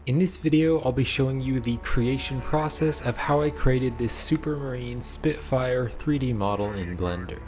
In this video, I'll be showing you the creation process of how I created this Supermarine Spitfire 3D model in Blender.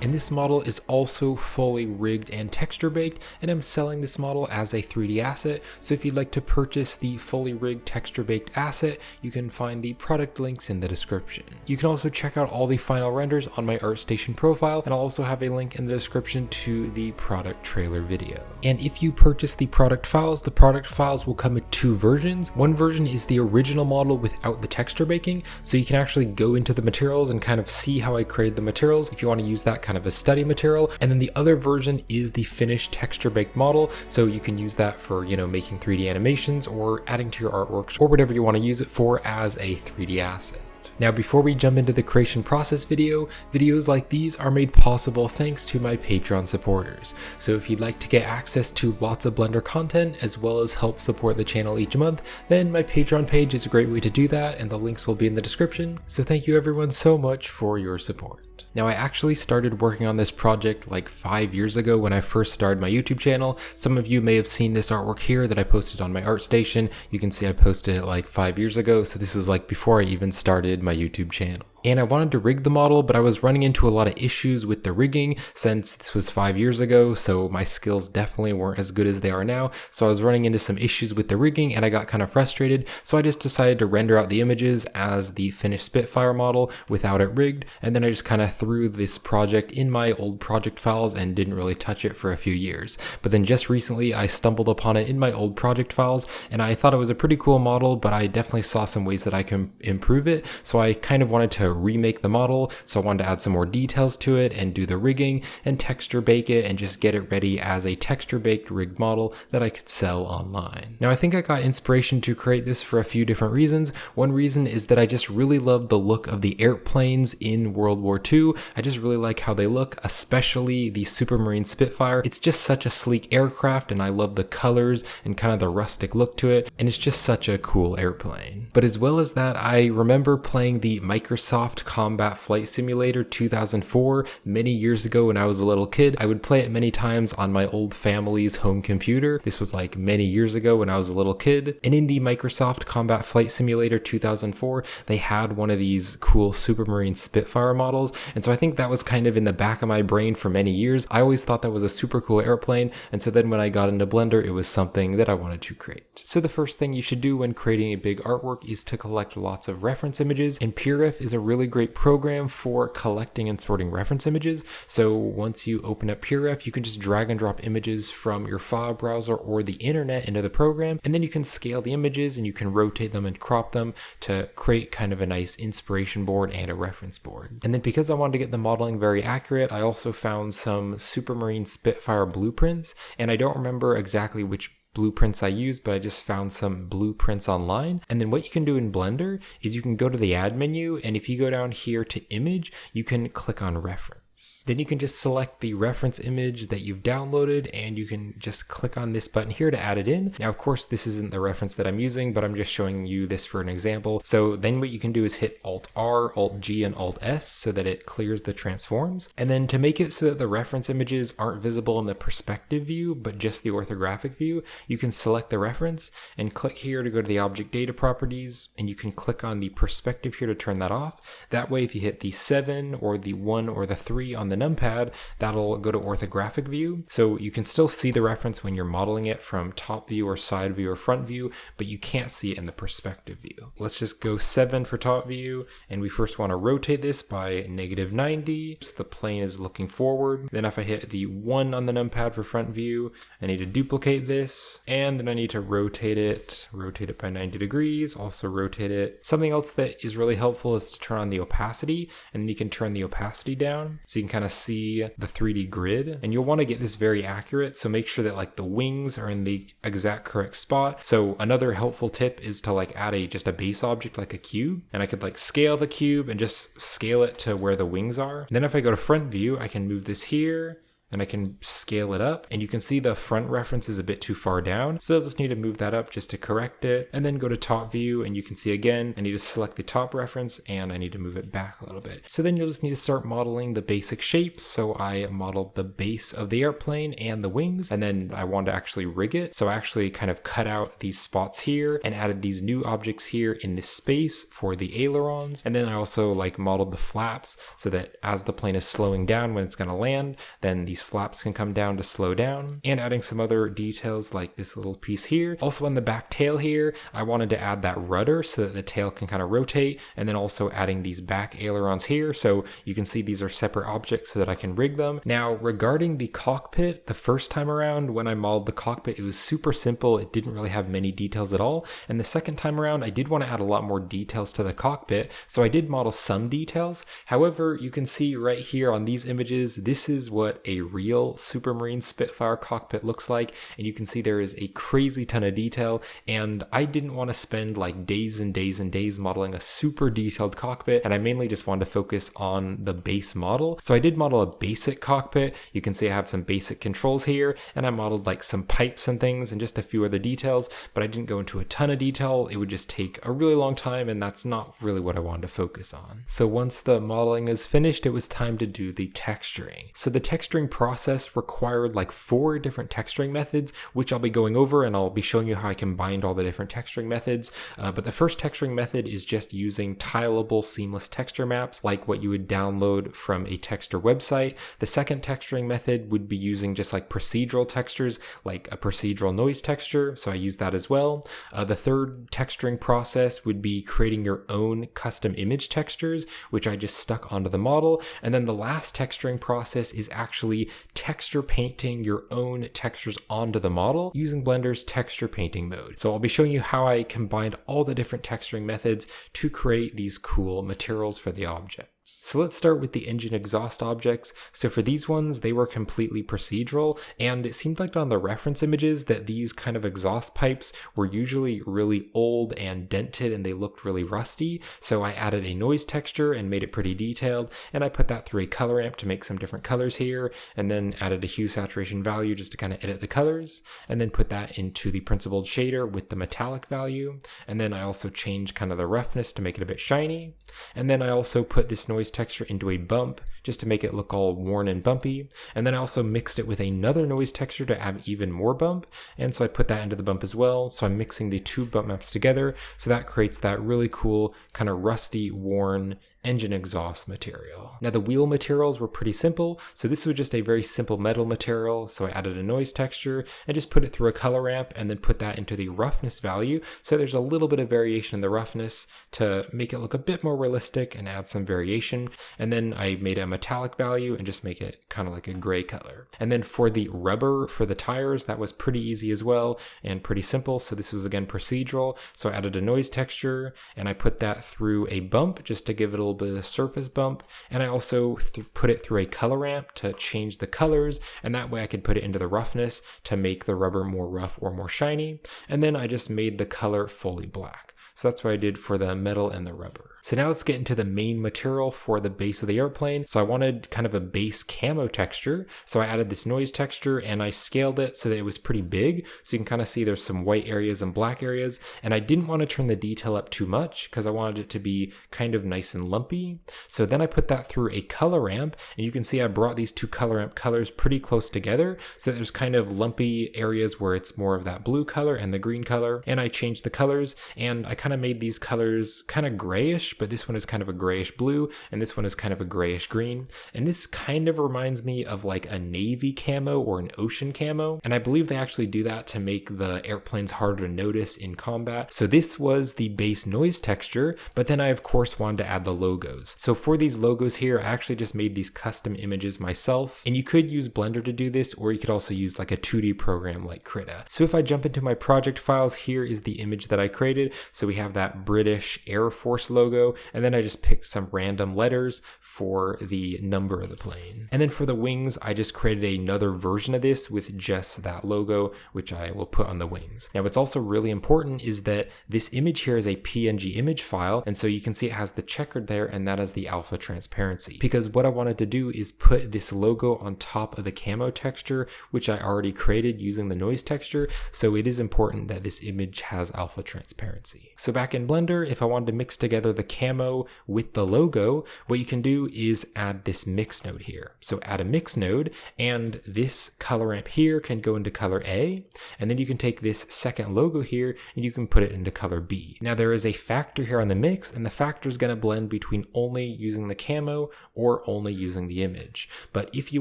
And this model is also fully rigged and texture baked, and I'm selling this model as a 3D asset. So if you'd like to purchase the fully rigged texture baked asset, you can find the product links in the description. You can also check out all the final renders on my ArtStation profile, and I'll also have a link in the description to the product trailer video. And if you purchase the product files will come in two versions. One version is the original model without the texture baking, so you can actually go into the materials and kind of see how I created the materials if you want to use that kind of a study material. And then the other version is the finished texture baked model, so you can use that for, making 3D animations or adding to your artworks or whatever you want to use it for as a 3D asset. Now, before we jump into the creation process videos like these are made possible thanks to my Patreon supporters. So if you'd like to get access to lots of Blender content as well as help support the channel each month, then my Patreon page is a great way to do that, and the links will be in the description. So thank you everyone so much for your support. Now, I actually started working on this project like 5 years ago when I first started my YouTube channel. Some of you may have seen this artwork here that I posted on my ArtStation. You can see I posted it like 5 years ago, so this was like before I even started my YouTube channel. And I wanted to rig the model, but I was running into a lot of issues with the rigging since this was 5 years ago, so my skills definitely weren't as good as they are now. So I was running into some issues with the rigging and I got kind of frustrated, so I just decided to render out the images as the finished Spitfire model without it rigged, and then I just kind of threw this project in my old project files and didn't really touch it for a few years. But then just recently I stumbled upon it in my old project files and I thought it was a pretty cool model, but I definitely saw some ways that I can improve it, so I kind of wanted to remake the model. So I wanted to add some more details to it and do the rigging and texture bake it and just get it ready as a texture baked rigged model that I could sell online. Now, I think I got inspiration to create this for a few different reasons. One reason is that I just really love the look of the airplanes in World War II. I just really like how they look, especially the Supermarine Spitfire. It's just such a sleek aircraft and I love the colors and kind of the rustic look to it, and it's just such a cool airplane. But as well as that, I remember playing the Microsoft Combat Flight Simulator 2004 many years ago when I was a little kid. I would play it many times on my old family's home computer. This was like many years ago when I was a little kid. And in the Microsoft Combat Flight Simulator 2004, they had one of these cool Supermarine Spitfire models. And so I think that was kind of in the back of my brain for many years. I always thought that was a super cool airplane. And so then when I got into Blender, it was something that I wanted to create. So the first thing you should do when creating a big artwork is to collect lots of reference images. And PureRef is a really great program for collecting and sorting reference images. So once you open up PureRef, you can just drag and drop images from your file browser or the internet into the program, and then you can scale the images and you can rotate them and crop them to create kind of a nice inspiration board and a reference board. And then because I wanted to get the modeling very accurate, I also found some Supermarine Spitfire blueprints, and I don't remember exactly which blueprints I used, but I just found some blueprints online. And then what you can do in Blender is you can go to the add menu, and if you go down here to image, you can click on reference. Then you can just select the reference image that you've downloaded and you can just click on this button here to add it in. Now, of course, this isn't the reference that I'm using, but I'm just showing you this for an example. So then what you can do is hit Alt-R, Alt-G, and Alt-S so that it clears the transforms. And then to make it so that the reference images aren't visible in the perspective view, but just the orthographic view, you can select the reference and click here to go to the object data properties, and you can click on the perspective here to turn that off. That way, if you hit the 7 or the 1 or the 3 on the numpad, that'll go to orthographic view. So you can still see the reference when you're modeling it from top view or side view or front view, but you can't see it in the perspective view. Let's just go 7 for top view, and we first want to rotate this by -90 so the plane is looking forward. Then if I hit the 1 on the numpad for front view, I need to duplicate this, and then I need to rotate it by 90 degrees, also rotate it. Something else that is really helpful is to turn on the opacity, and then you can turn the opacity down. So so you can kind of see the 3D grid, and you'll want to get this very accurate, so make sure that like the wings are in the exact correct spot. So another helpful tip is to like add just a base object like a cube, and I could like scale the cube and just scale it to where the wings are. And then if I go to front view, I can move this here, and I can scale it up, and you can see the front reference is a bit too far down, so I'll just need to move that up just to correct it. And then go to top view, and you can see again I need to select the top reference and I need to move it back a little bit. So then you'll just need to start modeling the basic shapes. So I modeled the base of the airplane and the wings, and then I wanted to actually rig it, so I actually kind of cut out these spots here and added these new objects here in this space for the ailerons. And then I also like modeled the flaps so that as the plane is slowing down when it's going to land, then these flaps can come down to slow down, and adding some other details like this little piece here. Also on the back tail here, I wanted to add that rudder so that the tail can kind of rotate, and then also adding these back ailerons here, so you can see these are separate objects so that I can rig them. Now regarding the cockpit, the first time around when I modeled the cockpit, it was super simple. It didn't really have many details at all, and the second time around I did want to add a lot more details to the cockpit, so I did model some details. However, you can see right here on these images, this is what a real Supermarine Spitfire cockpit looks like, and you can see there is a crazy ton of detail, and I didn't want to spend like days and days and days modeling a super detailed cockpit, and I mainly just wanted to focus on the base model. So I did model a basic cockpit. You can see I have some basic controls here, and I modeled like some pipes and things and just a few other details, but I didn't go into a ton of detail. It would just take a really long time, and that's not really what I wanted to focus on. So once the modeling is finished, it was time to do the texturing. So the texturing process required like 4 different texturing methods, which I'll be going over, and I'll be showing you how I combined all the different texturing methods. But the first texturing method is just using tileable seamless texture maps like what you would download from a texture website. The second texturing method would be using just like procedural textures like a procedural noise texture, so I use that as well. The third texturing process would be creating your own custom image textures, which I just stuck onto the model. And then the last texturing process is actually texture painting your own textures onto the model using Blender's texture painting mode. So I'll be showing you how I combined all the different texturing methods to create these cool materials for the object. So let's start with the engine exhaust objects. So for these ones, they were completely procedural, and it seemed like on the reference images that these kind of exhaust pipes were usually really old and dented, and they looked really rusty. So I added a noise texture and made it pretty detailed, and I put that through a color amp to make some different colors here, and then added a hue saturation value just to kind of edit the colors, and then put that into the principled shader with the metallic value. And then I also changed kind of the roughness to make it a bit shiny. And then I also put this noise texture into a bump just to make it look all worn and bumpy. And then I also mixed it with another noise texture to add even more bump, and so I put that into the bump as well. So I'm mixing the 2 bump maps together, so that creates that really cool kind of rusty, worn engine exhaust material. Now the wheel materials were pretty simple, so this was just a very simple metal material, so I added a noise texture and just put it through a color ramp and then put that into the roughness value, so there's a little bit of variation in the roughness to make it look a bit more realistic and add some variation. And then I made a metallic value and just make it kind of like a gray color. And then for the rubber for the tires, that was pretty easy as well and pretty simple, so this was again procedural, so I added a noise texture and I put that through a bump just to give it a little bit of surface bump, and I also put it through a color ramp to change the colors, and that way I could put it into the roughness to make the rubber more rough or more shiny. And then I just made the color fully black. So that's what I did for the metal and the rubber. So now let's get into the main material for the base of the airplane. So I wanted kind of a base camo texture. So I added this noise texture and I scaled it so that it was pretty big. So you can kind of see there's some white areas and black areas. And I didn't want to turn the detail up too much because I wanted it to be kind of nice and lumpy. So then I put that through a color ramp, and you can see I brought these 2 color ramp colors pretty close together. So there's kind of lumpy areas where it's more of that blue color and the green color. And I changed the colors, and I kind of made these colors kind of grayish, but this one is kind of a grayish blue, and this one is kind of a grayish green. And this kind of reminds me of like a navy camo or an ocean camo. And I believe they actually do that to make the airplanes harder to notice in combat. So this was the base noise texture, but then I of course wanted to add the logos. So for these logos here, I actually just made these custom images myself, and you could use Blender to do this, or you could also use like a 2D program like Krita. So if I jump into my project files, here is the image that I created. So we we have that British Air Force logo, and then I just picked some random letters for the number of the plane. And then for the wings, I just created another version of this with just that logo, which I will put on the wings. Now, what's also really important is that this image here is a PNG image file, and so you can see it has the checkered there, and that is the alpha transparency. Because what I wanted to do is put this logo on top of the camo texture, which I already created using the noise texture, so it is important that this image has alpha transparency. So back in Blender, if I wanted to mix together the camo with the logo, what you can do is add this mix node here. So add a mix node, and this color ramp here can go into color A, and then you can take this second logo here and you can put it into color B. Now there is a factor here on the mix, and the factor is going to blend between only using the camo or only using the image. But if you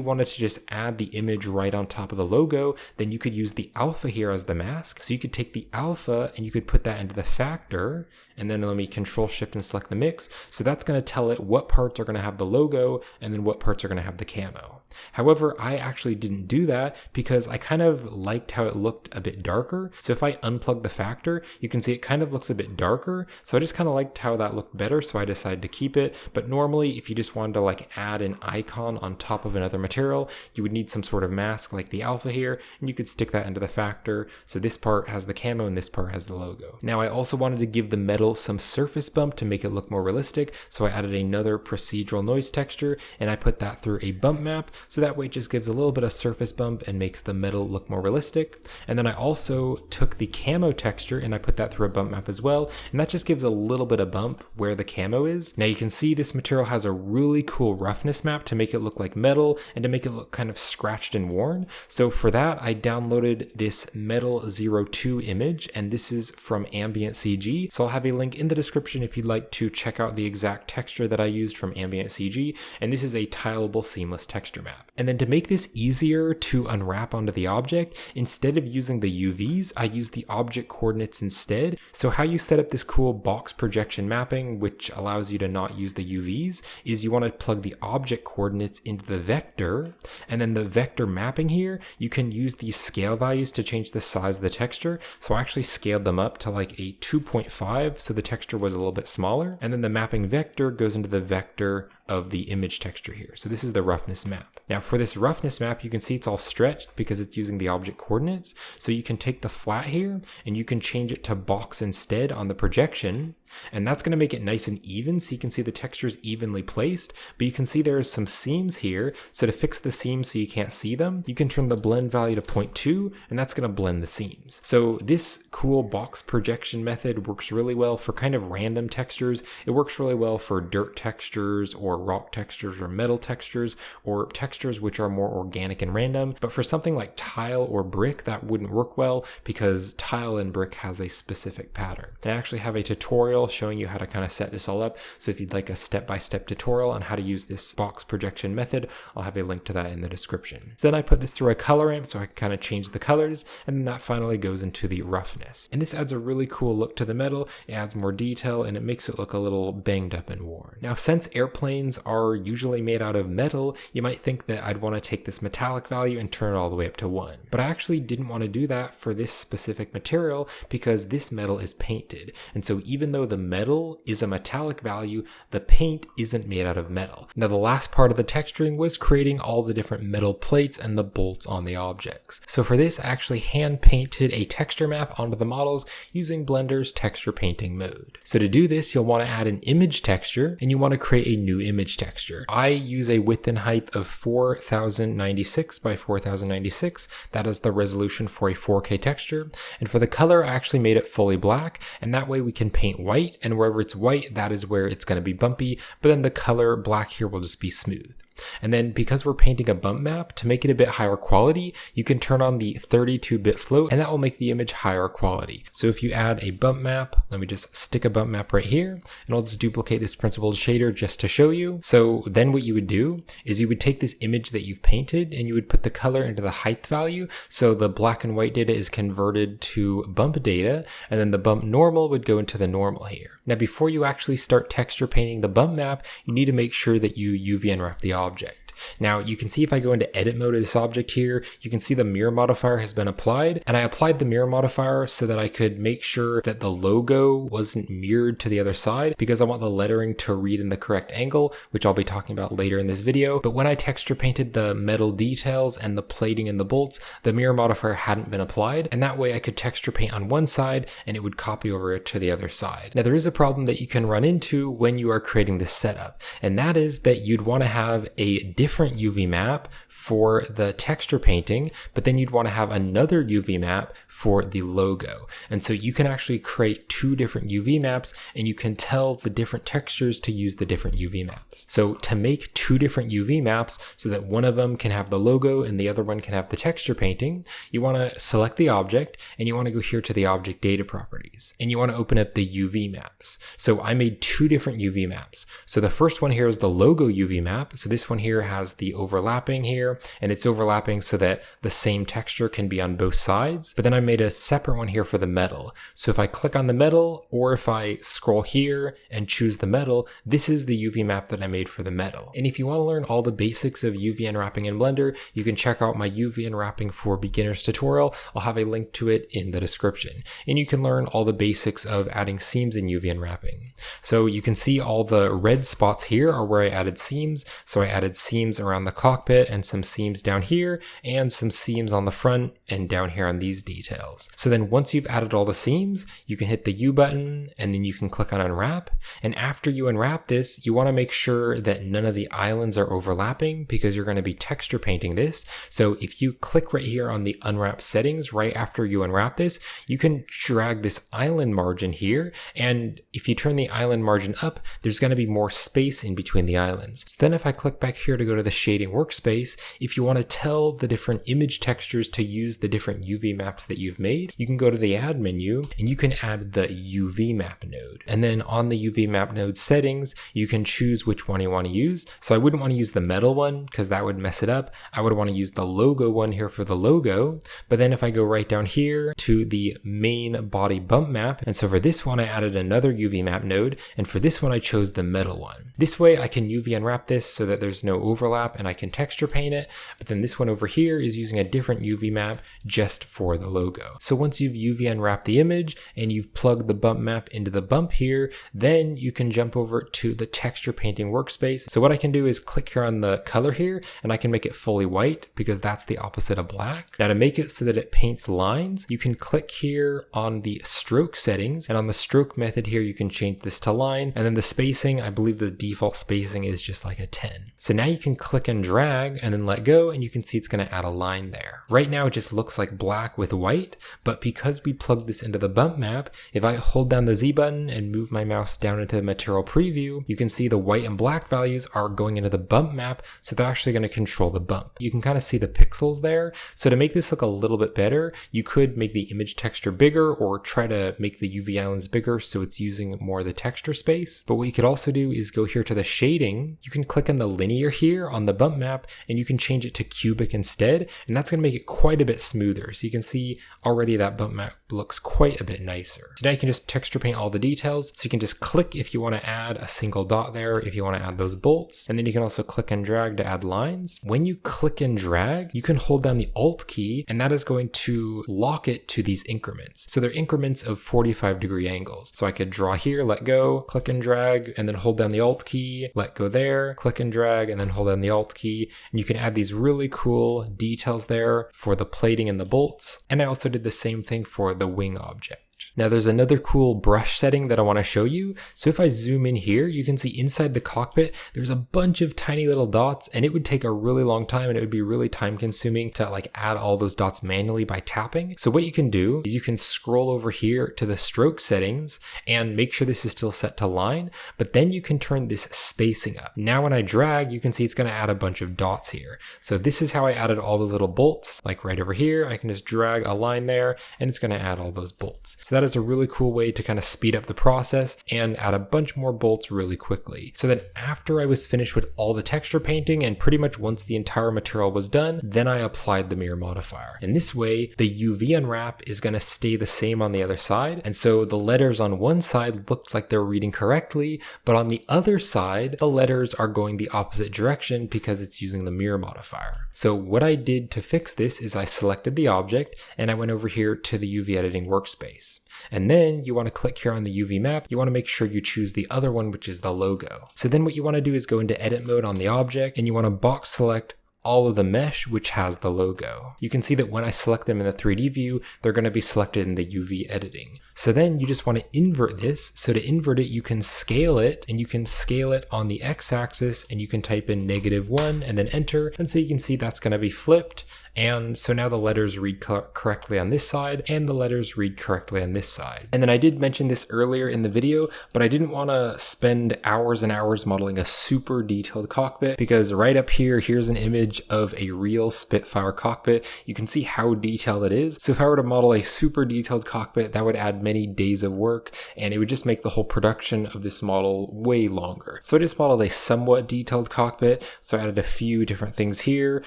wanted to just add the image right on top of the logo, then you could use the alpha here as the mask. So you could take the alpha and you could put that into the factor, and then let me Control Shift and select the mix. So that's going to tell it what parts are going to have the logo and then what parts are going to have the camo. However, I actually didn't do that because I kind of liked how it looked a bit darker. So if I unplug the factor, you can see it kind of looks a bit darker. So I just kind of liked how that looked better, so I decided to keep it. But normally, if you just wanted to like add an icon on top of another material, you would need some sort of mask like the alpha here, and you could stick that into the factor. So this part has the camo and this part has the logo. Now I also wanted to give the metal some surface bump to make it look more realistic. So I added another procedural noise texture, and I put that through a bump map. So that way it just gives a little bit of surface bump and makes the metal look more realistic. And then I also took the camo texture and I put that through a bump map as well. And that just gives a little bit of bump where the camo is. Now you can see this material has a really cool roughness map to make it look like metal and to make it look kind of scratched and worn. So for that, I downloaded this Metal 02 image, and this is from Ambient CG. So I'll have a link in the description if you'd like to check out the exact texture that I used from Ambient CG. And this is a tileable seamless texture map. And then to make this easier to unwrap onto the object, instead of using the UVs, I use the object coordinates instead. So how you set up this cool box projection mapping, which allows you to not use the UVs, is you want to plug the object coordinates into the vector, and then the vector mapping here, you can use these scale values to change the size of the texture. So I actually scaled them up to like a 2.5, so the texture was a little bit smaller. And then the mapping vector goes into the vector of the image texture here. So this is the roughness map. Now for this roughness map, you can see it's all stretched because it's using the object coordinates. So you can take the flat here and you can change it to box instead on the projection. And that's going to make it nice and even, so you can see the texture is evenly placed, but you can see there's some seams here. So to fix the seams so you can't see them, you can turn the blend value to 0.2, and that's going to blend the seams. So this cool box projection method works really well for kind of random textures. It works really well for dirt textures or rock textures or metal textures or textures which are more organic and random. But for something like tile or brick, that wouldn't work well because tile and brick has a specific pattern. And I actually have a tutorial showing you how to kind of set this all up. So if you'd like a step-by-step tutorial on how to use this box projection method, I'll have a link to that in the description. So then I put this through a color ramp so I can kind of change the colors, and then that finally goes into the roughness. And this adds a really cool look to the metal. It adds more detail and it makes it look a little banged up and worn. Now, since airplanes are usually made out of metal, you might think that I'd want to take this metallic value and turn it all the way up to 1. But I actually didn't want to do that for this specific material because this metal is painted. And so even though the metal is a metallic value, the paint isn't made out of metal. Now the last part of the texturing was creating all the different metal plates and the bolts on the objects. So for this, I actually hand painted a texture map onto the models using Blender's texture painting mode. So to do this, you'll want to add an image texture and you want to create a new image texture. I use a width and height of 4096 by 4096. That is the resolution for a 4K texture. And for the color, I actually made it fully black, and that way we can paint white, and wherever it's white, that is where it's going to be bumpy, but then the color black here will just be smooth. And then because we're painting a bump map, to make it a bit higher quality, you can turn on the 32-bit float, and that will make the image higher quality. So if you add a bump map, let me just stick a bump map right here, and I'll just duplicate this principled shader just to show you. So then what you would do is you would take this image that you've painted and you would put the color into the height value. So the black and white data is converted to bump data, and then the bump normal would go into the normal here. Now before you actually start texture painting the bump map, you need to make sure that you UV unwrap the object. Now you can see if I go into edit mode of this object here, you can see the mirror modifier has been applied, and I applied the mirror modifier so that I could make sure that the logo wasn't mirrored to the other side, because I want the lettering to read in the correct angle, which I'll be talking about later in this video. But when I texture painted the metal details and the plating and the bolts, the mirror modifier hadn't been applied, and that way I could texture paint on one side and it would copy over it to the other side. Now there is a problem that you can run into when you are creating this setup, and that is that you'd want to have a different UV map for the texture painting, but then you'd want to have another UV map for the logo. And so you can actually create two different UV maps, and you can tell the different textures to use the different UV maps. So to make two different UV maps so that one of them can have the logo and the other one can have the texture painting, you want to select the object and you want to go here to the object data properties, and you want to open up the UV maps. So I made two different UV maps. So the first one here is the logo UV map. So this one here has the overlapping here, and it's overlapping so that the same texture can be on both sides. But then I made a separate one here for the metal. So if I click on the metal, or if I scroll here and choose the metal, this is the UV map that I made for the metal. And if you want to learn all the basics of UV unwrapping in Blender, you can check out my UV unwrapping for beginners tutorial. I'll have a link to it in the description. And you can learn all the basics of adding seams in UV unwrapping. So you can see all the red spots here are where I added seams. So I added seams around the cockpit and some seams down here and some seams on the front and down here on these details. So then once you've added all the seams, you can hit the U button and then you can click on unwrap. And after you unwrap this, you want to make sure that none of the islands are overlapping, because you're going to be texture painting this. So if you click right here on the unwrap settings right after you unwrap this, you can drag this island margin here, and if you turn the island margin up, there's going to be more space in between the islands. So then if I click back here to go to the shading workspace, if you want to tell the different image textures to use the different UV maps that you've made, you can go to the add menu and you can add the UV map node. And then on the UV map node settings, you can choose which one you want to use. So I wouldn't want to use the metal one because that would mess it up. I would want to use the logo one here for the logo. But then if I go right down here to the main body bump map, and so for this one I added another UV map node, and for this one I chose the metal one. This way I can UV unwrap this so that there's no overlap and I can texture paint it. But then this one over here is using a different UV map just for the logo. So once you've UV unwrapped the image and you've plugged the bump map into the bump here, then you can jump over to the texture painting workspace. So what I can do is click here on the color here, and I can make it fully white because that's the opposite of black. Now to make it so that it paints lines, you can click here on the stroke settings, and on the stroke method here you can change this to line, and then the spacing, I believe the default spacing is just like a 10. So now you can click and drag and then let go, and you can see it's going to add a line there. Right now it just looks like black with white, but because we plugged this into the bump map, if I hold down the Z button and move my mouse down into the material preview, you can see the white and black values are going into the bump map, so they're actually going to control the bump. You can kind of see the pixels there. So to make this look a little bit better, you could make the image texture bigger or try to make the UV islands bigger so it's using more of the texture space. But what you could also do is go here to the shading. You can click on the linear here on the bump map and you can change it to cubic instead, and that's going to make it quite a bit smoother. So you can see already that bump map looks quite a bit nicer. So now you can just texture paint all the details. So you can just click if you want to add a single dot there, if you want to add those bolts, and then you can also click and drag to add lines. When you click and drag, you can hold down the Alt key, and that is going to lock it to these increments. So they're increments of 45-degree angles. So I could draw here, let go, click and drag, and then hold down the Alt key, let go there, click and drag, and then hold down the Alt key. And you can add these really cool details there for the plating and the bolts. And I also did the same thing for the wing object. Now there's another cool brush setting that I want to show you. So if I zoom in here, you can see inside the cockpit, there's a bunch of tiny little dots, and it would take a really long time and it would be really time consuming to like add all those dots manually by tapping. So what you can do is you can scroll over here to the stroke settings and make sure this is still set to line, but then you can turn this spacing up. Now when I drag, you can see it's going to add a bunch of dots here. So this is how I added all those little bolts, like right over here. I can just drag a line there and it's going to add all those bolts. So So that is a really cool way to kind of speed up the process and add a bunch more bolts really quickly. So then after I was finished with all the texture painting and pretty much once the entire material was done, then I applied the mirror modifier. And this way, the UV unwrap is going to stay the same on the other side. And so the letters on one side looked like they're reading correctly, but on the other side, the letters are going the opposite direction because it's using the mirror modifier. So what I did to fix this is I selected the object and I went over here to the UV editing workspace. And then you want to click here on the UV map. You want to make sure you choose the other one, which is the logo. So then what you want to do is go into edit mode on the object and you want to box select all of the mesh which has the logo. You can see that when I select them in the 3D view, they're going to be selected in the UV editing. So then you just want to invert this. So to invert it, you can scale it, and you can scale it on the x-axis, and you can type in -1 and then enter. And so you can see that's going to be flipped. And so now the letters read correctly on this side and the letters read correctly on this side. And then I did mention this earlier in the video, but I didn't want to spend hours and hours modeling a super detailed cockpit, because right up here, here's an image of a real Spitfire cockpit. You can see how detailed it is. So if I were to model a super detailed cockpit, that would add many days of work and it would just make the whole production of this model way longer. So I just modeled a somewhat detailed cockpit. So I added a few different things here,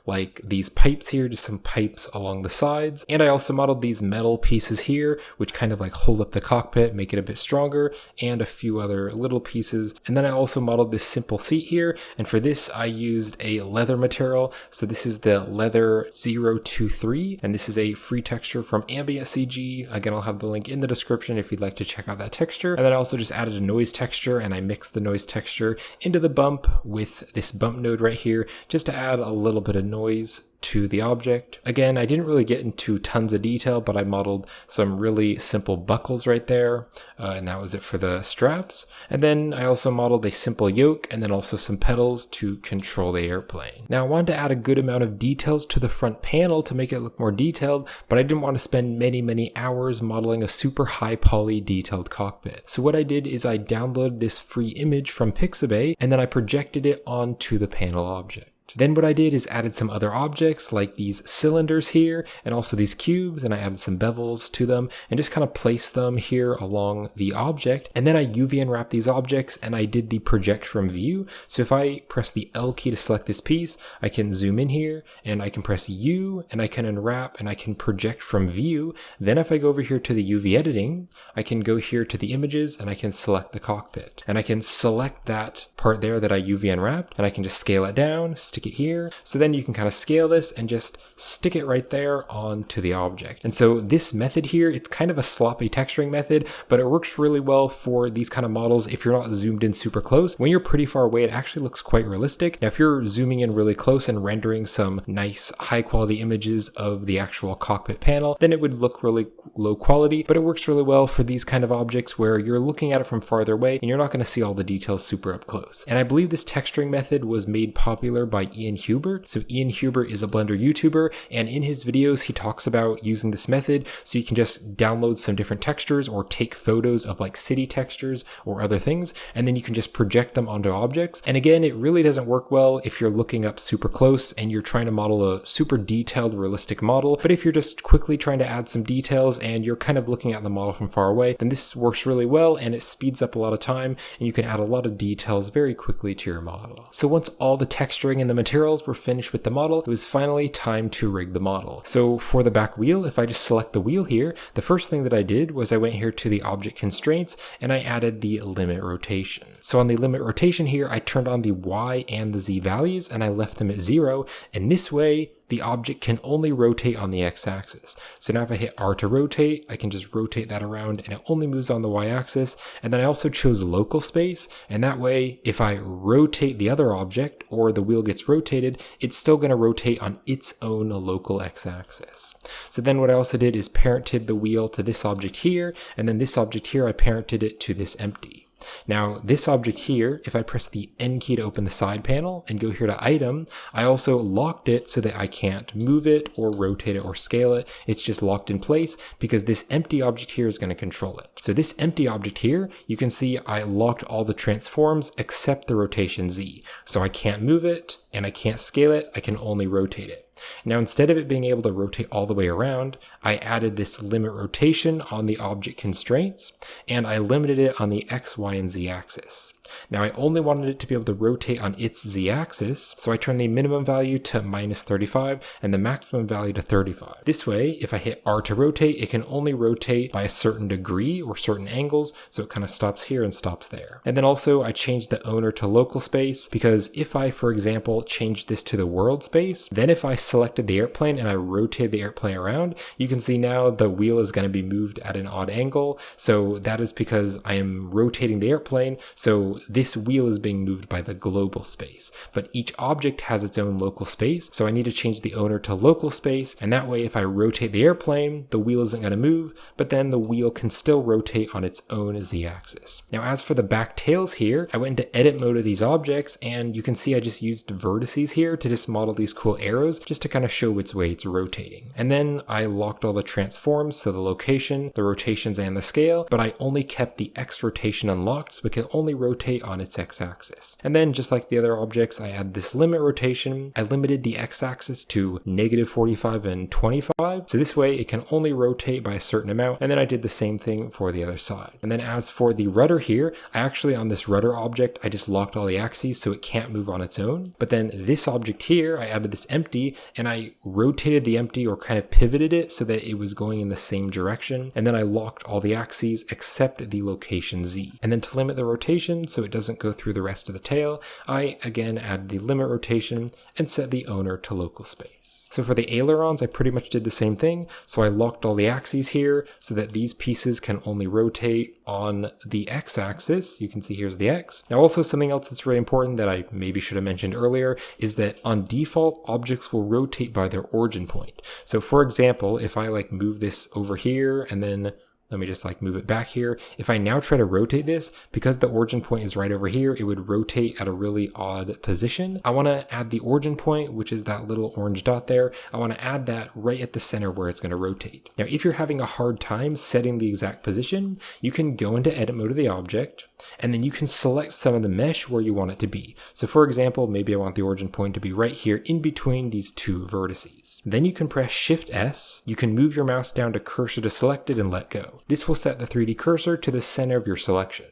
like these pipes here, just some pipes along the sides. And I also modeled these metal pieces here, which kind of like hold up the cockpit, make it a bit stronger, and a few other little pieces. And then I also modeled this simple seat here. And for this, I used a leather material. So this is the leather 023, and this is a free texture from Ambient CG. Again, I'll have the link in the description if you'd like to check out that texture. And then I also just added a noise texture, and I mixed the noise texture into the bump with this bump node right here, just to add a little bit of noise to the object. Again, I didn't really get into tons of detail, but I modeled some really simple buckles right there, and that was it for the straps. And then I also modeled a simple yoke and then also some pedals to control the airplane. Now I wanted to add a good amount of details to the front panel to make it look more detailed, but I didn't want to spend many hours modeling a super high poly detailed cockpit. So what I did is I downloaded this free image from Pixabay and then I projected it onto the panel object. Then what I did is added some other objects like these cylinders here and also these cubes, and I added some bevels to them and just kind of placed them here along the object. And then I UV unwrapped these objects and I did the project from view. So if I press the L key to select this piece, I can zoom in here and I can press U and I can unwrap and I can project from view. Then if I go over here to the UV editing, I can go here to the images and I can select the cockpit. And I can select that part there that I UV unwrapped and I can just scale it down, stick it here. So then you can kind of scale this and just stick it right there onto the object. And so this method here, it's kind of a sloppy texturing method, but it works really well for these kind of models if you're not zoomed in super close. When you're pretty far away, it actually looks quite realistic. Now, if you're zooming in really close and rendering some nice high quality images of the actual cockpit panel, then it would look really low quality, but it works really well for these kind of objects where you're looking at it from farther away and you're not going to see all the details super up close. And I believe this texturing method was made popular by Ian Hubert. So Ian Hubert is a Blender YouTuber, and in his videos he talks about using this method so you can just download some different textures or take photos of like city textures or other things, and then you can just project them onto objects. And again, it really doesn't work well if you're looking up super close and you're trying to model a super detailed realistic model, but if you're just quickly trying to add some details and you're kind of looking at the model from far away, then this works really well and it speeds up a lot of time and you can add a lot of details very quickly to your model. So once all the texturing and the materials were finished with the model, it was finally time to rig the model. So for the back wheel, if I just select the wheel here, the first thing that I did was I went here to the object constraints and I added the limit rotation. So on the limit rotation here, I turned on the Y and the Z values and I left them at 0, and this way the object can only rotate on the x-axis. So now if I hit R to rotate, I can just rotate that around and it only moves on the y-axis. And then I also chose local space, and that way if I rotate the other object or the wheel gets rotated, it's still going to rotate on its own local x-axis. So then what I also did is parented the wheel to this object here, and then this object here I parented it to this empty. Now this object here, if I press the N key to open the side panel and go here to item, I also locked it so that I can't move it or rotate it or scale it. It's just locked in place because this empty object here is going to control it. So this empty object here, you can see I locked all the transforms except the rotation Z. So I can't move it and I can't scale it, I can only rotate it. Now, instead of it being able to rotate all the way around, I added this limit rotation on the object constraints, and I limited it on the X, Y, and Z axis. Now I only wanted it to be able to rotate on its z-axis, so I turned the minimum value to -35 and the maximum value to 35. This way, if I hit R to rotate, it can only rotate by a certain degree or certain angles, so it kind of stops here and stops there. And then also I changed the owner to local space, because if I, for example, changed this to the world space, then if I selected the airplane and I rotated the airplane around, you can see now the wheel is going to be moved at an odd angle. So that is because I am rotating the airplane, so this wheel is being moved by the global space, but each object has its own local space, so I need to change the owner to local space, and that way if I rotate the airplane, the wheel isn't going to move, but then the wheel can still rotate on its own z-axis. Now as for the back tails here, I went into edit mode of these objects, and you can see I just used vertices here to just model these cool arrows just to kind of show which way it's rotating. And then I locked all the transforms, so the location, the rotations, and the scale, but I only kept the X rotation unlocked, so it can only rotate on its x-axis. And then just like the other objects, I add this limit rotation. I limited the x-axis to -45 and 25, so this way it can only rotate by a certain amount, and then I did the same thing for the other side. And then as for the rudder here, I actually, on this rudder object, I just locked all the axes so it can't move on its own. But then this object here, I added this empty, and I rotated the empty, or kind of pivoted it so that it was going in the same direction, and then I locked all the axes except the location Z. And then to limit the rotation so it doesn't go through the rest of the tail, I again added the limit rotation and set the owner to local space. So for the ailerons, I pretty much did the same thing. So I locked all the axes here so that these pieces can only rotate on the x-axis. You can see here's the x. Now also something else that's really important that I maybe should have mentioned earlier is that on default, objects will rotate by their origin point. So for example, if I like move this over here and then let me just like move it back here. If I now try to rotate this, because the origin point is right over here, it would rotate at a really odd position. I want to add the origin point, which is that little orange dot there. I want to add that right at the center where it's going to rotate. Now, if you're having a hard time setting the exact position, you can go into edit mode of the object, and then you can select some of the mesh where you want it to be. So for example, maybe I want the origin point to be right here in between these two vertices. Then you can press Shift S, you can move your mouse down to cursor to selected and let go. This will set the 3D cursor to the center of your selection.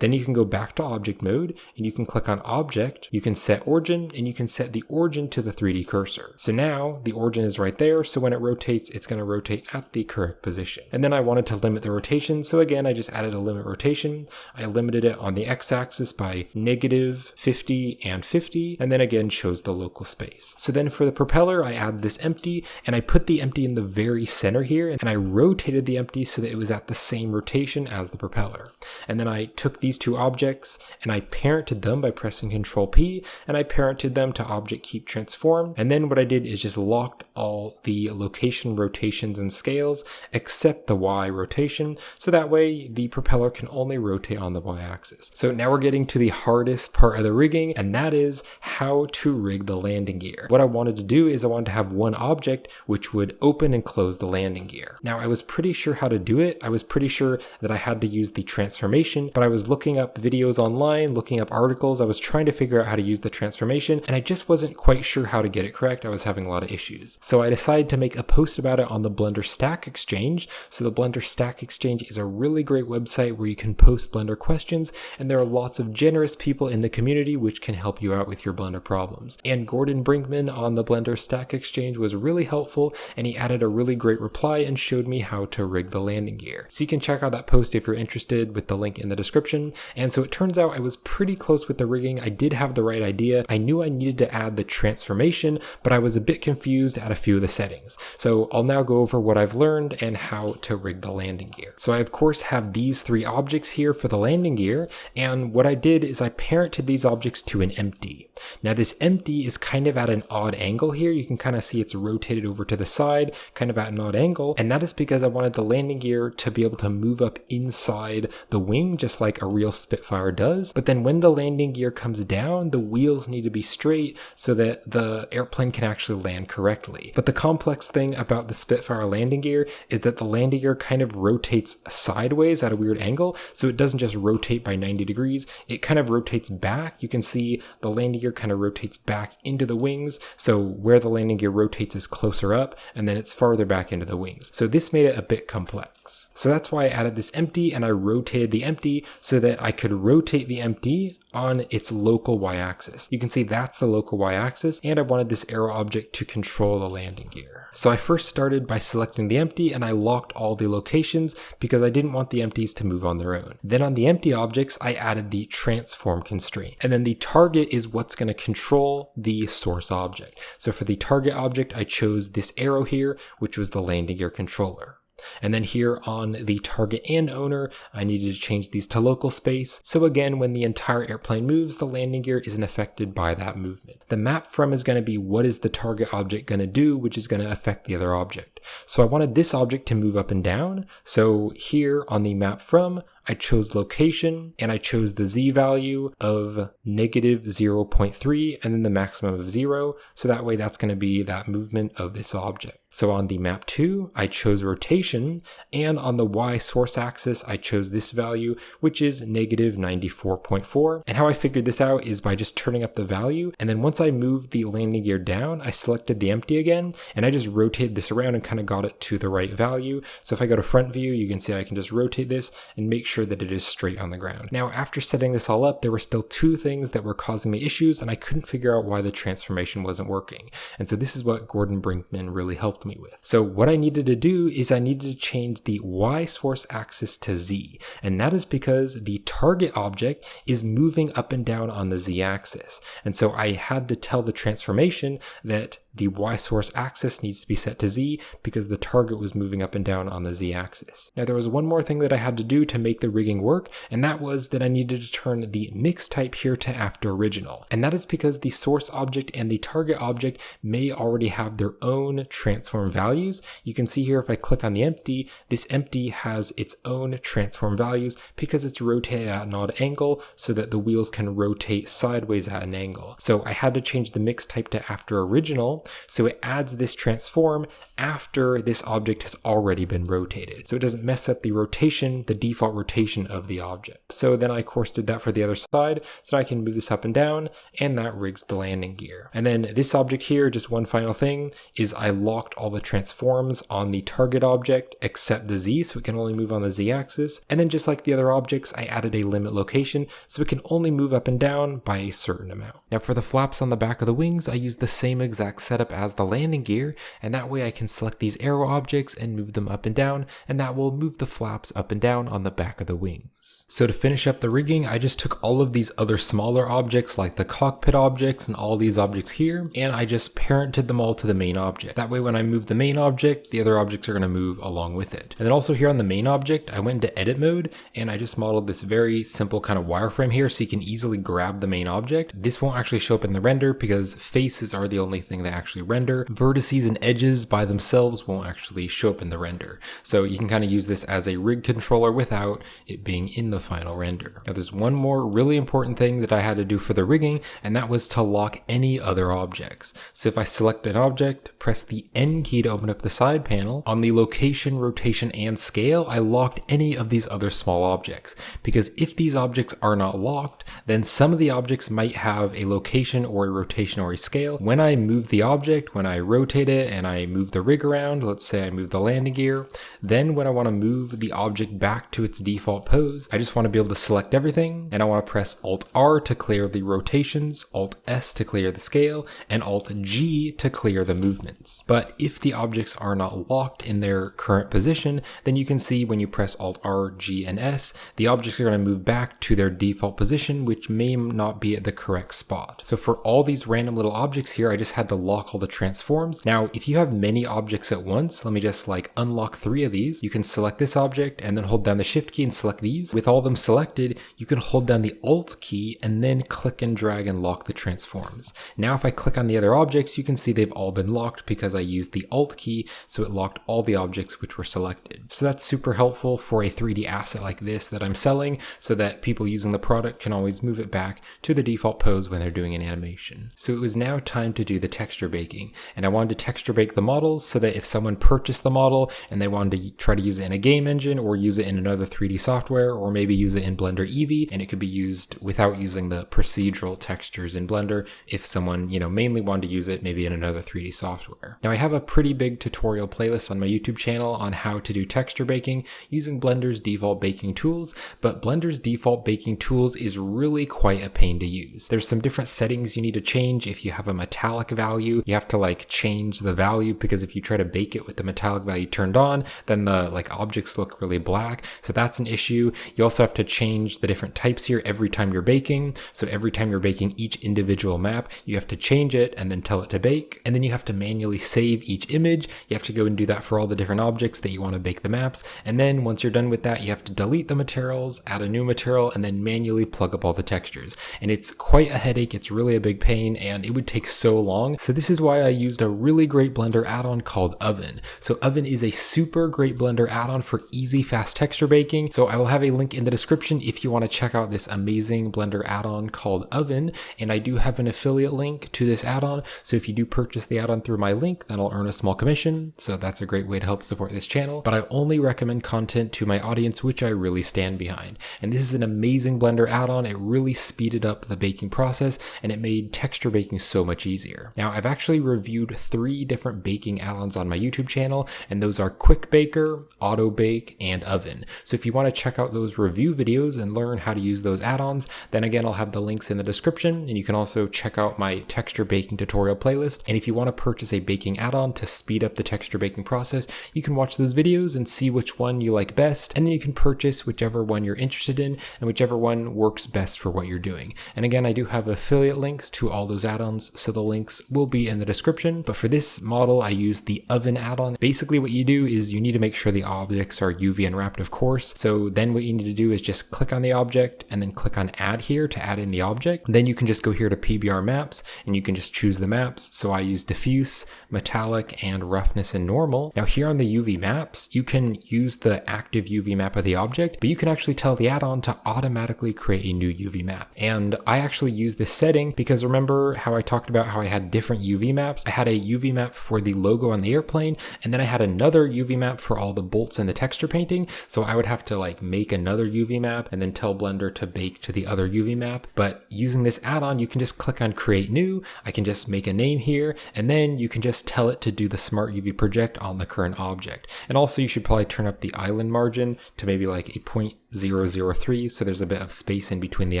Then you can go back to object mode and you can click on object, you can set origin, and you can set the origin to the 3D cursor. So now the origin is right there, so when it rotates, it's going to rotate at the correct position. And then I wanted to limit the rotation, so again, I just added a limit rotation. I limited it on the x-axis by -50 and 50, and then again chose the local space. So then for the propeller, I added this empty, and I put the empty in the very center here, and I rotated the empty so that it was at the same rotation as the propeller. And then I took these two objects and I parented them by pressing Ctrl P, and I parented them to object keep transform. And then what I did is just locked all the location rotations and scales except the Y rotation, so that way the propeller can only rotate on the Y axis. So now we're getting to the hardest part of the rigging, and that is how to rig the landing gear. What I wanted to do is I wanted to have one object which would open and close the landing gear. Now I was pretty sure how to do it. I was pretty sure that I had to use the transformation, but I was looking up videos online, looking up articles. I was trying to figure out how to use the transformation, and I just wasn't quite sure how to get it correct. I was having a lot of issues. So I decided to make a post about it on the Blender Stack Exchange. So the Blender Stack Exchange is a really great website where you can post Blender questions, and there are lots of generous people in the community which can help you out with your Blender problems. And Gordon Brinkman on the Blender Stack Exchange was really helpful, and he added a really great reply and showed me how to rig the landing gear. So you can check out that post if you're interested with the link in the description. And so it turns out I was pretty close with the rigging. I did have the right idea. I knew I needed to add the transformation, but I was a bit confused at a few of the settings. So I'll now go over what I've learned and how to rig the landing gear. So I of course have these three objects here for the landing gear, and what I did is I parented these objects to an empty. Now this empty is kind of at an odd angle here. You can kind of see it's rotated over to the side, kind of at an odd angle, and that is because I wanted the landing gear to be able to move up inside the wing just like like a real Spitfire does. But then when the landing gear comes down, the wheels need to be straight so that the airplane can actually land correctly. But the complex thing about the Spitfire landing gear is that the landing gear kind of rotates sideways at a weird angle. So it doesn't just rotate by 90 degrees, it kind of rotates back. You can see the landing gear kind of rotates back into the wings. So where the landing gear rotates is closer up, and then it's farther back into the wings. So this made it a bit complex. So that's why I added this empty, and I rotated the empty so that I could rotate the empty on its local y-axis. You can see that's the local y-axis, and I wanted this arrow object to control the landing gear. So I first started by selecting the empty, and I locked all the locations because I didn't want the empties to move on their own. Then on the empty objects, I added the transform constraint, and then the target is what's going to control the source object. So for the target object, I chose this arrow here, which was the landing gear controller. And then here on the target and owner, I needed to change these to local space. So again, when the entire airplane moves, the landing gear isn't affected by that movement. The map from is going to be what is the target object going to do, which is going to affect the other object. So I wanted this object to move up and down. So here on the map from, I chose location, and I chose the Z value of negative 0.3 and then the maximum of 0. So that way that's going to be that movement of this object. So on the map 2, I chose rotation, and on the Y source axis, I chose this value, which is negative 94.4. And how I figured this out is by just turning up the value. And then once I moved the landing gear down, I selected the empty again, and I just rotated this around and kind of got it to the right value. So if I go to front view, you can see I can just rotate this and make sure that it is straight on the ground. Now, after setting this all up, there were still two things that were causing me issues, and I couldn't figure out why the transformation wasn't working. And so this is what Gordon Brinkman really helped me with. So what I needed to do is I needed to change the Y source axis to Z, and that is because the target object is moving up and down on the Z axis. And so I had to tell the transformation that the Y source axis needs to be set to Z because the target was moving up and down on the Z axis. Now there was one more thing that I had to do to make the rigging work, and that was that I needed to turn the mix type here to after original. And that is because the source object and the target object may already have their own transform values. You can see here if I click on the empty, this empty has its own transform values because it's rotated at an odd angle so that the wheels can rotate sideways at an angle. So I had to change the mix type to after original, so it adds this transform after this object has already been rotated. So it doesn't mess up the rotation, the default rotation of the object. So then I of course did that for the other side, so I can move this up and down, and that rigs the landing gear. And then this object here, just one final thing, is I locked all the transforms on the target object except the Z, so it can only move on the Z axis. And then just like the other objects, I added a limit location, so it can only move up and down by a certain amount. Now for the flaps on the back of the wings, I used the same exact setup as the landing gear, and that way I can select these arrow objects and move them up and down, and that will move the flaps up and down on the back of the wings. So to finish up the rigging, I just took all of these other smaller objects like the cockpit objects and all these objects here, and I just parented them all to the main object. That way when I move the main object, the other objects are going to move along with it. And then also here on the main object, I went into edit mode, and I just modeled this very simple kind of wireframe here so you can easily grab the main object. This won't actually show up in the render because faces are the only thing that actually render. Vertices and edges by themselves won't actually show up in the render. So you can kind of use this as a rig controller without it being in the final render. Now there's one more really important thing that I had to do for the rigging, and that was to lock any other objects. So if I select an object, press the N key to open up the side panel, on the location, rotation, and scale, I locked any of these other small objects. Because if these objects are not locked, then some of the objects might have a location or a rotation or a scale. When I move the object, when I rotate it and I move the rig around, let's say I move the landing gear, then when I want to move the object back to its default pose, I just want to be able to select everything, and I want to press Alt R to clear the rotations, Alt S to clear the scale, and Alt G to clear the movements. But if the objects are not locked in their current position, then you can see when you press Alt R, G, and S, the objects are going to move back to their default position, which may not be at the correct spot. So for all these random little objects here, I just had to lock unlock all the transforms. Now, if you have many objects at once, let me just like unlock 3 of these. You can select this object and then hold down the shift key and select these. With all of them selected, you can hold down the alt key and then click and drag and lock the transforms. Now, if I click on the other objects, you can see they've all been locked because I used the alt key, so it locked all the objects which were selected. So that's super helpful for a 3D asset like this that I'm selling, so that people using the product can always move it back to the default pose when they're doing an animation. So it was now time to do the texture baking, and I wanted to texture bake the models so that if someone purchased the model and they wanted to try to use it in a game engine or use it in another 3D software, or maybe use it in Blender Eevee, and it could be used without using the procedural textures in Blender if someone, mainly wanted to use it maybe in another 3D software. Now I have a pretty big tutorial playlist on my YouTube channel on how to do texture baking using Blender's default baking tools, but Blender's default baking tools is really quite a pain to use. There's some different settings you need to change. If you have a metallic value, you have to like change the value, because if you try to bake it with the metallic value turned on, then the objects look really black. So that's an issue. You also have to change the different types here every time you're baking. So every time you're baking each individual map, you have to change it and then tell it to bake. And then you have to manually save each image. You have to go and do that for all the different objects that you want to bake the maps. And then once you're done with that, you have to delete the materials, add a new material, and then manually plug up all the textures. And it's quite a headache. It's really a big pain, and it would take so long. So this is why I used a really great Blender add-on called Oven. So Oven is a super great Blender add-on for easy, fast texture baking. So I will have a link in the description if you want to check out this amazing Blender add-on called Oven. And I do have an affiliate link to this add-on. So if you do purchase the add-on through my link, then I'll earn a small commission. So that's a great way to help support this channel. But I only recommend content to my audience which I really stand behind. And this is an amazing Blender add-on. It really speeded up the baking process, and it made texture baking so much easier. Now, I've actually reviewed 3 different baking add-ons on my YouTube channel, and those are Quick Baker, Auto Bake, and Oven. So if you want to check out those review videos and learn how to use those add-ons, then again, I'll have the links in the description, and you can also check out my texture baking tutorial playlist. And if you want to purchase a baking add-on to speed up the texture baking process, you can watch those videos and see which one you like best, and then you can purchase whichever one you're interested in and whichever one works best for what you're doing. And again, I do have affiliate links to all those add-ons, so the links will be in the description. But for this model, I use the Oven add-on. Basically what you do is you need to make sure the objects are UV unwrapped, of course. So then what you need to do is just click on the object and then click on add here to add in the object. Then you can just go here to PBR maps and you can just choose the maps. So I use diffuse, metallic, and roughness and normal. Now here on the UV maps, you can use the active UV map of the object, but you can actually tell the add-on to automatically create a new UV map. And I actually use this setting because remember how I talked about how I had different UV maps? I had a UV map for the logo on the airplane, and then I had another UV map for all the bolts and the texture painting. So I would have to make another UV map and then tell Blender to bake to the other UV map. But using this add-on, you can just click on create new. I can just make a name here, and then you can just tell it to do the smart UV project on the current object. And also you should probably turn up the island margin to maybe a 0.003, so there's a bit of space in between the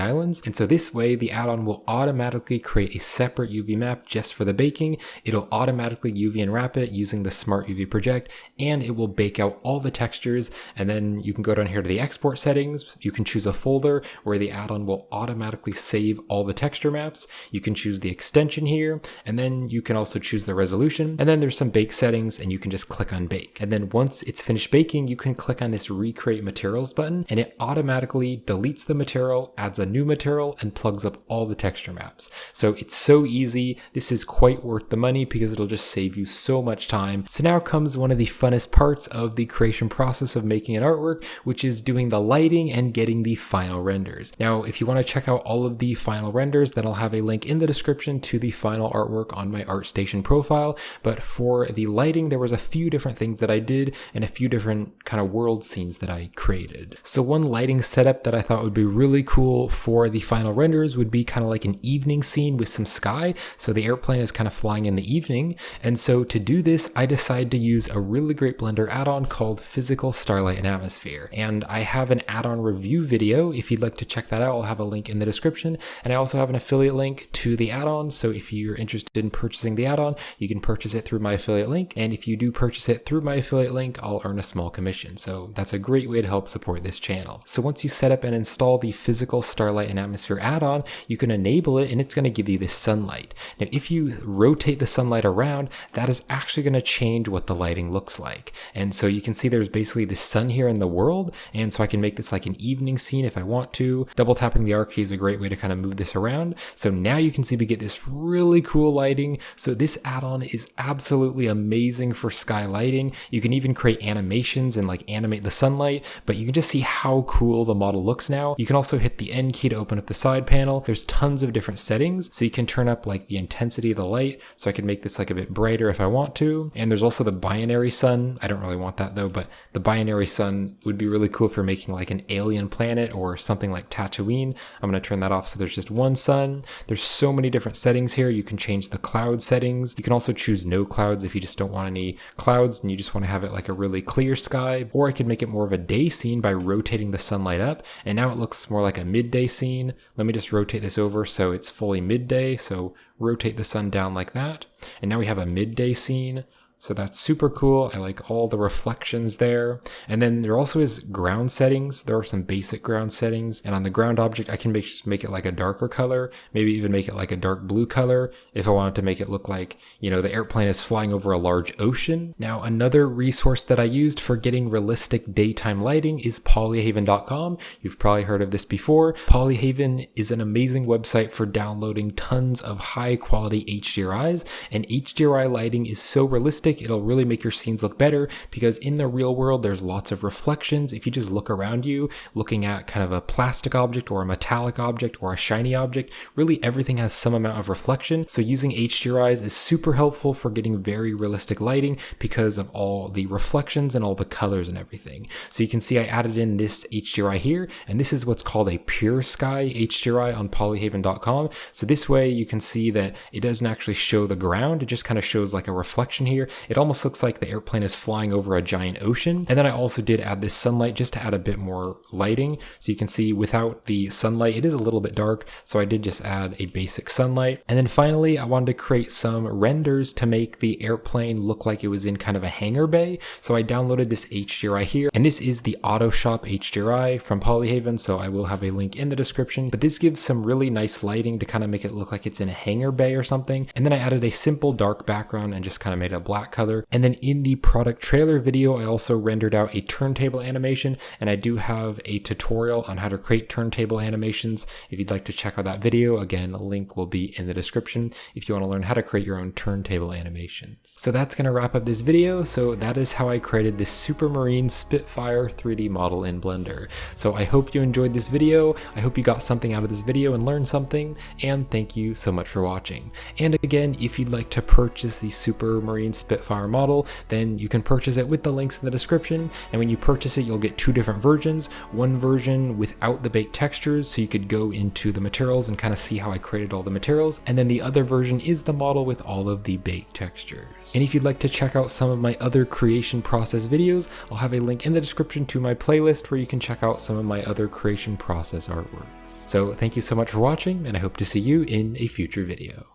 islands. And so this way the add-on will automatically create a separate UV map just for the baking. It'll automatically UV unwrap it using the smart UV project, and it will bake out all the textures. And then you can go down here to the export settings. You can choose a folder where the add-on will automatically save all the texture maps. You can choose the extension here, and then you can also choose the resolution. And then there's some bake settings, and you can just click on bake. And then once it's finished baking, you can click on this recreate materials button, and it automatically deletes the material, adds a new material, and plugs up all the texture maps. So it's so easy. This is quite worth the money because it'll just save you so much time. So now comes one of the funnest parts of the creation process of making an artwork, which is doing the lighting and getting the final renders. Now, if you want to check out all of the final renders, then I'll have a link in the description to the final artwork on my ArtStation profile. But for the lighting, there was a few different things that I did and a few different kind of world scenes that I created. So one lighting setup that I thought would be really cool for the final renders would be kind of like an evening scene with some sky. So the airplane is kind of flying in the evening. And so to do this, I decided to use a really great Blender add-on called Physical Starlight and Atmosphere. And I have an add-on review video. If you'd like to check that out, I'll have a link in the description. And I also have an affiliate link to the add-on. So if you're interested in purchasing the add-on, you can purchase it through my affiliate link. And if you do purchase it through my affiliate link, I'll earn a small commission. So that's a great way to help support this channel. panel. So once you set up and install the physical Starlight and Atmosphere add-on, you can enable it and it's going to give you this sunlight. Now if you rotate the sunlight around, that is actually going to change what the lighting looks like. And so you can see there's basically the sun here in the world, and so I can make this like an evening scene if I want to. Double tapping the R key is a great way to kind of move this around. So now you can see we get this really cool lighting. So this add-on is absolutely amazing for sky lighting. You can even create animations and like animate the sunlight, but you can just see how cool the model looks now. You can also hit the N key to open up the side panel. There's tons of different settings, so you can turn up like the intensity of the light, so I can make this like a bit brighter if I want to. And there's also the binary sun. I don't really want that though, but the binary sun would be really cool for making like an alien planet or something like Tatooine. I'm going to turn that off so there's just one sun. There's so many different settings here. You can change the cloud settings. You can also choose no clouds if you just don't want any clouds and you just want to have it like a really clear sky. Or I could make it more of a day scene by rotating the sunlight up, and now it looks more like a midday scene. Let me just rotate this over so it's fully midday. So rotate the sun down like that, and now we have a midday scene. So that's super cool. I like all the reflections there. And then there also is ground settings. There are some basic ground settings. And on the ground object, I can make it like a darker color, maybe even make it like a dark blue color if I wanted to make it look like, you know, the airplane is flying over a large ocean. Now, another resource that I used for getting realistic daytime lighting is polyhaven.com. You've probably heard of this before. Polyhaven is an amazing website for downloading tons of high quality HDRIs, and HDRI lighting is so realistic it'll really make your scenes look better, because in the real world there's lots of reflections. If you just look around you, looking at kind of a plastic object or a metallic object or a shiny object, really everything has some amount of reflection. So using HDRIs is super helpful for getting very realistic lighting because of all the reflections and all the colors and everything. So you can see I added in this HDRI here, and this is what's called a pure sky HDRI on polyhaven.com. So this way you can see that it doesn't actually show the ground, it just kind of shows like a reflection here. It almost looks like the airplane is flying over a giant ocean. And then I also did add this sunlight just to add a bit more lighting. So you can see without the sunlight, it is a little bit dark. So I did just add a basic sunlight. And then finally, I wanted to create some renders to make the airplane look like it was in kind of a hangar bay. So I downloaded this HDRI here, and this is the AutoShop HDRI from Polyhaven. So I will have a link in the description, but this gives some really nice lighting to kind of make it look like it's in a hangar bay or something. And then I added a simple dark background and just kind of made a black color. And then in the product trailer video, I also rendered out a turntable animation, and I do have a tutorial on how to create turntable animations. If you'd like to check out that video, again, a link will be in the description if you want to learn how to create your own turntable animations. So that's going to wrap up this video. So that is how I created this Supermarine Spitfire 3D model in Blender. So I hope you enjoyed this video. I hope you got something out of this video and learned something, and thank you so much for watching. And again, if you'd like to purchase the Supermarine Spitfire model, then you can purchase it with the links in the description. And when you purchase it, you'll get two different versions. One version without the baked textures, so you could go into the materials and kind of see how I created all the materials. And then the other version is the model with all of the baked textures. And if you'd like to check out some of my other creation process videos, I'll have a link in the description to my playlist where you can check out some of my other creation process artworks. So thank you so much for watching, and I hope to see you in a future video.